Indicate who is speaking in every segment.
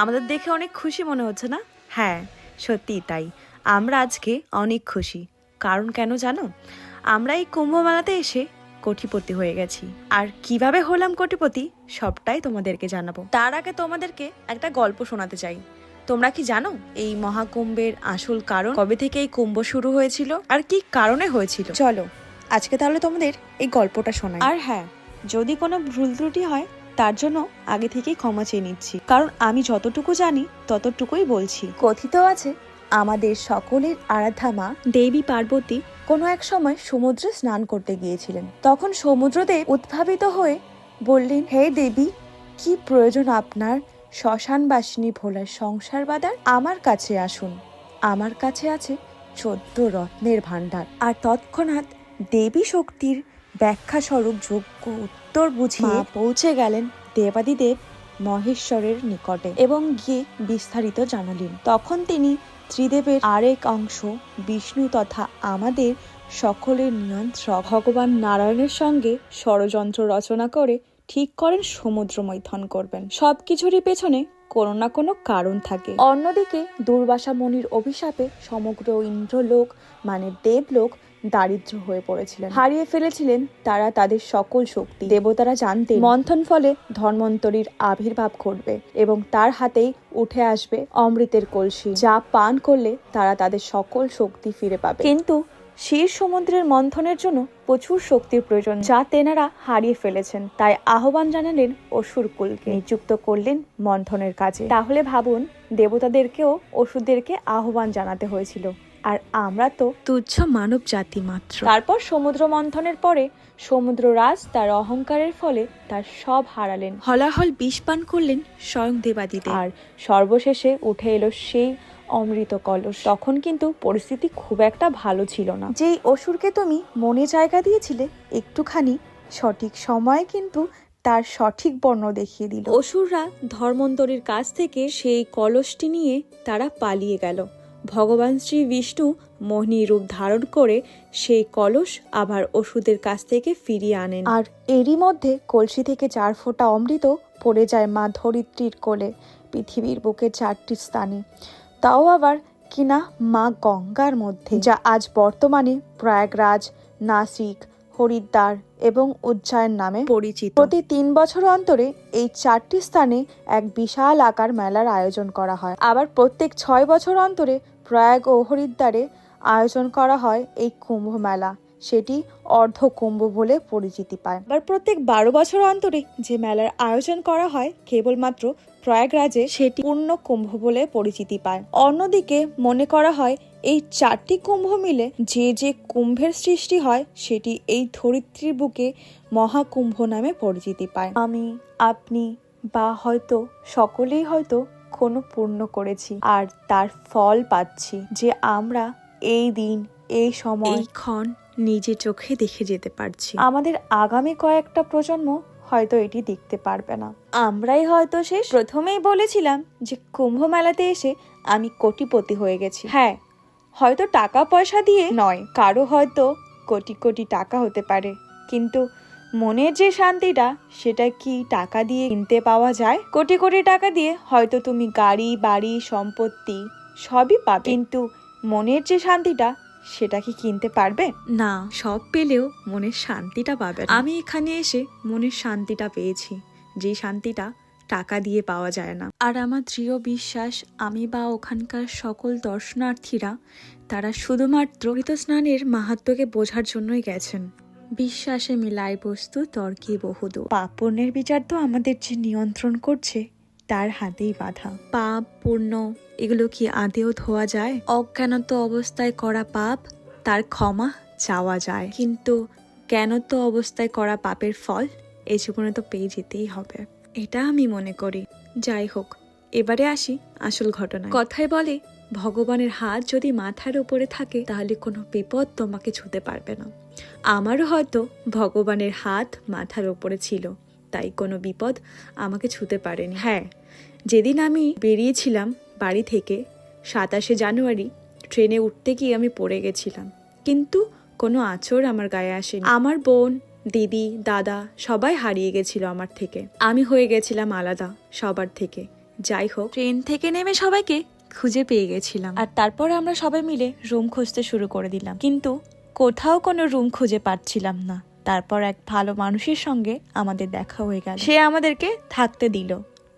Speaker 1: আমাদের দেখে অনেক খুশি মনে হচ্ছে না? হ্যাঁ, সত্যিই তাই। আমরা আজকে অনেক খুশি। কারণ কেন জানো? আমরা এই কুম্ভ মেলাতে এসে কোটিপতি হয়ে গেছি। আর কিভাবে হলাম কোটিপতি সবটাই তোমাদেরকে জানাবো। তার আগে তোমাদেরকে একটা গল্প শোনাতে চাই। তোমরা কি জানো এই মহাকুম্ভের আসল কারণ, কবে থেকে এই কুম্ভ শুরু হয়েছিল আর কি কারণে হয়েছিল? চলো আজকে তাহলে তোমাদের এই গল্পটা শোনাই। আর হ্যাঁ, যদি কোনো ভুল ত্রুটি হয় তার জন্য আগে থেকেই ক্ষমা চেয়ে নিচ্ছি, কারণ আমি যতটুকু জানি ততটুকুই বলছি। কথিত আছে আমাদের সকলের আরাধ্যা মা দেবী পার্বতী কোনো এক সময় সমুদ্রে স্নান করতে গিয়েছিলেন। তখন সমুদ্রদেব উদ্ভাবিত হয়ে বললেন, হে দেবী, কি প্রয়োজন আপনার শ্মশানবাসিনী ভোলার সংসার বাঁধার? আমার কাছে আসুন, আমার কাছে আছে 14 রত্নের ভাণ্ডার। আর তৎক্ষণাৎ দেবী শক্তির ব্যাখ্যা স্বরূপ যোগ্য উত্তর বুঝিয়ে পৌঁছে গেলেন দেবাদিদেব মহেশ্বরের নিকটে এবং গিয়ে বিস্তারিত জানালেন। তখন তিনি ত্রিদেবের আরেক অংশ বিষ্ণু তথা আমাদের সকলের নিয়ন্ত্রক ভগবান নারায়ণের সঙ্গে ষড়যন্ত্র রচনা করে ঠিক করেন সমুদ্র মৈথন করবেন। সবকিছুরই পেছনে কোনো না কোনো কারণ থাকে। অন্যদিকে দুর্বাসা মুনির অভিশাপে সমগ্র ইন্দ্রলোক মানে দেবলোক দারিদ্র হয়ে পড়েছিলেন, হারিয়ে ফেলেছিলেন তারা তাদের সকল শক্তি। দেবতারা জানতেন মন্থন ফলে ধন্বন্তরীর আবির্ভাব ঘটবে এবং তার হাতেই উঠে আসবে অমৃতের কলসি, যা পান করলে তারা তাদের সকল শক্তি ফিরে পাবে। কিন্তু ক্ষীর সমুদ্রের মন্থনের জন্য প্রচুর শক্তির প্রয়োজন, যা তেনারা হারিয়ে ফেলেছেন। তাই আহ্বান জানালেন অসুরকুলকে, নিযুক্ত করলেন মন্থনের কাজে। তাহলে ভাবুন, দেবতাদেরকেও অসুরদেরকে আহ্বান জানাতে হয়েছিল, আর আমরা তো তুচ্ছ মানব জাতি মাত্র। তারপর সমুদ্র মন্থনের পরে সমুদ্ররাজ তার অহংকারের ফলে তার সব হারালেন। হলাহল বিষ পান করলেন স্বয়ং দেবাদিদেব, আর সর্বশেষে উঠে এলো সেই অমৃত কলস। তখন কিন্তু পরিস্থিতি খুব একটা ভালো ছিল না। যেই অসুরকে তুমি মনে জায়গা দিয়েছিলে একটুখানি, সঠিক সময়ে কিন্তু তার সঠিক বর্ণ দেখিয়ে দিল। অসুররা ধর্মন্তরীর কাছ থেকে সেই কলসটি নিয়ে তারা পালিয়ে গেল। ভগবান শ্রী বিষ্ণু মোহিনী রূপ ধারণ করে সেই কলস আবার অসুরদের কাছ থেকে ফিরিয়ে আনেন। আর এরই মধ্যে কলসি থেকে 4 ফোঁটা অমৃত পড়ে যায় মা ধরিত্রীর কোলে, পৃথিবীর বুকে 4টি স্থানে, তাও আবার কিনা মা গঙ্গার মধ্যে, যা আজ বর্তমানে প্রয়াগরাজ, নাসিক, হরিদ্বার এবং উজ্জয়ন নামে পরিচিত। প্রতি 3 বছর অন্তরে এই 4টি স্থানে এক বিশাল আকার মেলার আয়োজন করা হয়। আবার প্রত্যেক 6 বছর অন্তরে প্রয়াগ ও হরিদ্বারে আয়োজন করা হয় এই কুম্ভ মেলা, সেটি অর্ধ কুম্ভ বলে পরিচিতি পায়। আবার প্রত্যেক 12 বছর অন্তরে যে মেলার আয়োজন করা হয় কেবলমাত্র প্রয়াগরাজে, সেটি পূর্ণ কুম্ভ বলে পরিচিতি পায়। অন্যদিকে মনে করা হয় এই 4টি কুম্ভ মিলে যে যে কুম্ভের সৃষ্টি হয় সেটি এই ধরিত্রীর বুকে মহাকুম্ভ নামে পরিচিতি পায়। আমি, আপনি বা হয়তো সকলেই হয়তো কোনো পুণ্য করেছি, আর তার ফল পাচ্ছি যে আমরা এই দিন, এই সময়, এই ক্ষণ নিজে চোখে দেখে যেতে পারছি। আমাদের আগামী কয়েকটা প্রজন্ম হয়তো এটি দেখতে পারবে না। আমরাই হয়তো শেষ। প্রথমেই বলেছিলাম যে কুম্ভ মেলাতে এসে আমি কোটিপতি হয়ে গেছি। হ্যাঁ, হয়তো টাকা পয়সা দিয়ে নয়, কারো হয়তো কোটি কোটি টাকা হতে পারে, কিন্তু মনের যে শান্তিটা, সেটা কি টাকা দিয়ে কিনতে পাওয়া যায়? কোটি কোটি টাকা দিয়ে হয়তো তুমি গাড়ি, বাড়ি, সম্পত্তি সবই পাবে, কিন্তু মনের যে শান্তিটা, সেটা কি কিনতে পারবে? না, সব পেলেও মনের শান্তিটা পাবে না। আমি এখানে এসে মনের শান্তিটা পেয়েছি, যে শান্তিটা টাকা দিয়ে পাওয়া যায় না। আর আমার দৃঢ় বিশ্বাস, আমি বা ওখানকার সকল দর্শনার্থীরা তারা শুধুমাত্র ঋত স্নানের মাহাত্ম্যকে বোঝার জন্যই গেছেন। বিশ্বাসে মিলায় বস্তু, তর্কে বহুদূর। পাপ পুণ্যের বিচার তো আমাদের যে নিয়ন্ত্রণ করছে তার হাতেই বাঁধা। পাপ পুণ্য এগুলো কি আদেও ধোয়া যায়? অজ্ঞানত অবস্থায় করা পাপ, তার ক্ষমা চাওয়া যায়, কিন্তু জ্ঞানত অবস্থায় করা পাপের ফল এই জীবনে তো পেয়ে যেতেই হবে, এটা আমি মনে করি। যাই হোক, এবারে আসি আসল ঘটনায়। কথায় বলে ভগবানের হাত যদি মাথার উপরে থাকে তাহলে কোনো বিপদ তোমাকে ছুঁতে পারবে না। আমারও হয়তো ভগবানের হাত মাথার উপরে ছিল, তাই কোনো বিপদ আমাকে ছুঁতে পারেনি। হ্যাঁ, যেদিন আমি বেরিয়েছিলাম বাড়ি থেকে 27শে জানুয়ারি, ট্রেনে উঠতে গিয়ে আমি পড়ে গেছিলাম, কিন্তু কোনো আঁচড় আমার গায়ে আসেনি। আমার বোন, দিদি, দাদা সবাই হারিয়ে গেছিল আমার থেকে। আমি হয়ে গেছিলাম আলাদা সবার থেকে, যাই হোক, ট্রেন থেকে নেমে সবাইকে খুঁজে পেয়ে গেছিলাম, আর তারপর আমরা সবাই মিলে রুম খুঁজতে শুরু করে দিলাম, কিন্তু কোথাও কোনো রুম খুঁজে পাচ্ছিলাম না। তারপর এক ভালো মানুষের সঙ্গে আমাদের দেখা হয়ে গেল। সে আমাদেরকে থাকতে দিল,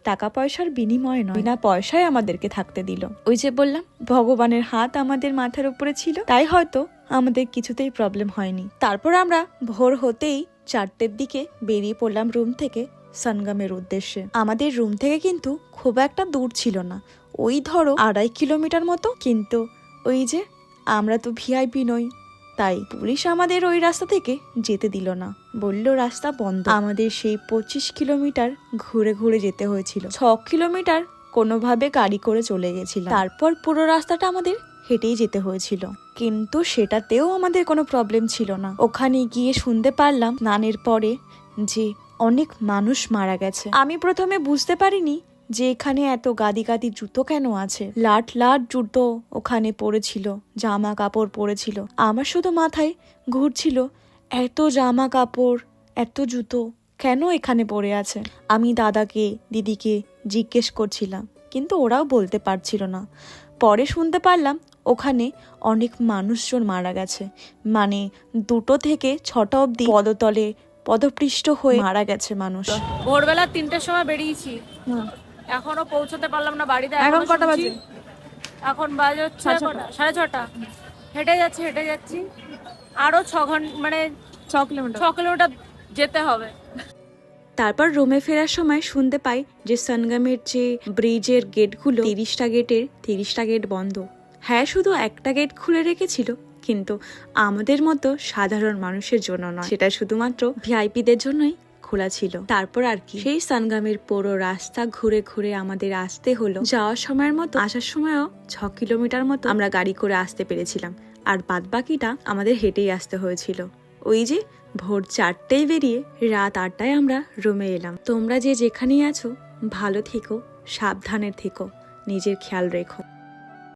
Speaker 1: টাকা পয়সার বিনিময়ে নয়, বিনা পয়সায় আমাদেরকে থাকতে দিল। ওই যে বললাম, ভগবানের হাত আমাদের মাথার উপরে ছিল, তাই হয়তো আমাদের কিছুতেই প্রবলেম হয়নি। তারপর আমরা ভোর হতেই 4টের দিকে বেরিয়ে পড়লাম রুম থেকে সনগামের উদ্দেশ্যে। আমাদের রুম থেকে কিন্তু খুব একটা দূর ছিল না, ওই ধরো 2.5 কিলোমিটার মতো। কিন্তু ওই যে আমরা তো ভিআইপি নই, তাই পুলিশ আমাদের ওই রাস্তা থেকে যেতে দিল না, বলল রাস্তা বন্ধ। আমাদের সেই 25 কিলোমিটার ঘুরে ঘুরে যেতে হয়েছিল। 6 কিলোমিটার কোনোভাবে গাড়ি করে চলে গেছিলাম, তারপর পুরো রাস্তাটা আমাদের হেঁটেই যেতে হয়েছিল, কিন্তু সেটাতেও আমাদের কোনো প্রবলেম ছিল না। ওখানে গিয়ে শুনতে পারলাম স্নানের পরে যে অনেক মানুষ মারা গেছে। আমি প্রথমে বুঝতে পারিনি যে এখানে এত গাদি গাদি জুতো কেন আছে। লাট লাট জুতো ওখানে পড়েছিল, জামা কাপড় পড়েছিল। আমার শুধু মাথায় ঘুরছিল, এত জামা কাপড়, এত জুতো কেন এখানে পড়ে আছে। আমি দাদাকে দিদিকে জিজ্ঞেস করছিলাম, কিন্তু ওরাও বলতে পারছিল না। পরে শুনতে পারলাম ওখানে অনেক মানুষজন মারা গেছে, মানে 2 থেকে 6টা অব্দি পদতলে পদপৃষ্ট হয়ে মারা গেছে মানুষ।
Speaker 2: ভোরবেলা 3টের সময় বেরিয়েছি, এখনো পৌঁছতে পারলাম না বাড়িতে।
Speaker 1: এখন কটা বাজে?
Speaker 2: এখন বাজে হচ্ছে 6:30। হেঁটে যাচ্ছি আরো 6 ঘন্টা, মানে 6 কিলোমিটার যেতে হবে।
Speaker 1: তারপর রুমে ফেরার সময় শুনতে পাই যে সনগামের যে ব্রিজের গেটগুলো 30টা গেটের 30টা গেট বন্ধ। হ্যাঁ, শুধু একটা গেট খুলে রেখেছিল, কিন্তু আমাদের মতো সাধারণ মানুষের জন্য নয়, সেটা শুধুমাত্র ভিআইপিদের জন্যই খোলা ছিল। তারপর আর কি, সেই সনগামের পুরো রাস্তা ঘুরে ঘুরে আমাদের আসতে হলো। যাওয়ার সময়ের মতো আসার সময়ও 6 কিলোমিটার মতো আমরা গাড়ি করে আসতে পেরেছিলাম, আর বাদ বাকিটা আমাদের হেঁটেই আসতে হয়েছিল। ওই যে ভোর 4টেই বেরিয়ে রাত 8টায় আমরা রুমে এলাম। তোমরা যে যেখানেই আছো ভালো থেকো, সাবধানে থেকো, নিজের খেয়াল রেখো।